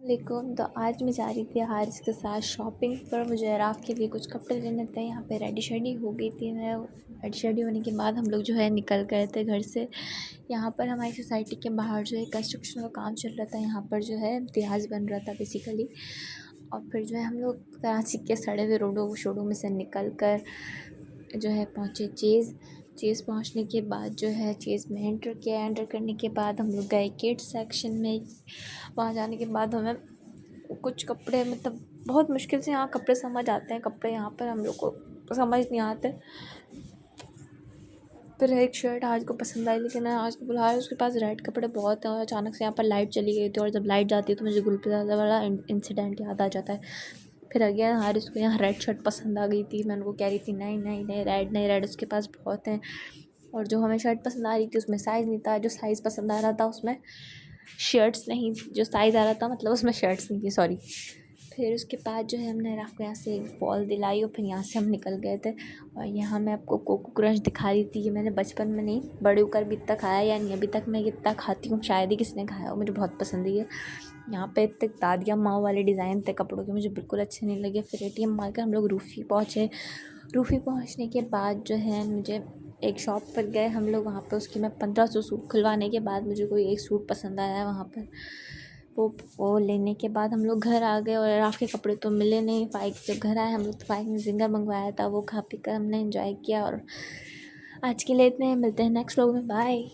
वालेकुम। तो आज मैं जा रही थी हारिस के साथ शॉपिंग पर। मुझे अराफ के लिए कुछ कपड़े लेने थे। यहाँ पे रेडी शेडी हो गई थी मैं। रेडी शेडी होने के बाद हम लोग जो है निकल गए थे घर से। यहाँ पर हमारी सोसाइटी के बाहर जो है कंस्ट्रक्शन का काम चल रहा था। यहाँ पर जो है इम्तियाज़ बन रहा था बेसिकली। और फिर जो है हम लोग कराची के सड़े हुए रोडों शोडों में से निकल कर जो है पहुँचे चीज़ पहुँचने के बाद जो है चीज़ में एंटर किया। एंटर करने के बाद हम लोग गए किड्स सेक्शन में। वहाँ जाने के बाद हमें कुछ कपड़े मतलब बहुत मुश्किल से यहाँ कपड़े समझ आते हैं। कपड़े यहाँ पर हम लोग को समझ नहीं आते। फिर एक शर्ट आज को पसंद आई, लेकिन आज को बुला उसके पास रेड कपड़े बहुत हैं। और अचानक से यहाँ पर लाइट चली गई थी, और जब लाइट जाती है तो मुझे गुलपज़ादा वाला इंसिडेंट याद आ जाता है। फिर अगेन हारिस को यहाँ रेड शर्ट पसंद आ गई थी। मैं उनको कह रही थी नहीं नहीं नहीं रेड उसके पास बहुत हैं। और जो हमें शर्ट पसंद आ रही थी उसमें साइज़ नहीं था। जो साइज़ पसंद आ रहा था उसमें शर्ट्स नहीं, जो साइज़ आ रहा था मतलब उसमें शर्ट्स नहीं थी, सॉरी। फिर उसके बाद जो है हमने राफ को यहाँ से एक बॉल दिलाई और फिर यहाँ से हम निकल गए थे। और यहाँ मैं आपको कोको क्रंच दिखा रही थी। ये मैंने बचपन में नहीं, बड़े होकर भी इतना खाया या नहीं। अभी तक मैं ये इतना खाती हूँ, शायद ही किसी ने खाया हो। मुझे बहुत पसंद है ये। यहाँ पे इतने दादिया माँ वाले डिज़ाइन थे कपड़ों के, मुझे बिल्कुल अच्छे नहीं लगे। फिर ATM मार कर हम लोग रूफ़ी पहुँचे। रूफ़ी पहुँचने के बाद जो है मुझे एक शॉप पर गए हम लोग। वहाँ पे उसकी मैं 1500 सूट खुलवाने के बाद मुझे कोई एक सूट पसंद आया वहाँ पर। वो लेने के बाद हम लोग घर आ गए। और राफ के कपड़े तो मिले नहीं। फ़ाइक जब घर आए हम लोग तो फ़ाइक ने ज़िंगर मंगवाया था, वो खा पी कर हमने एंजॉय किया। और आज के लिए इतने, मिलते हैं नेक्स्ट व्लॉग में, बाय।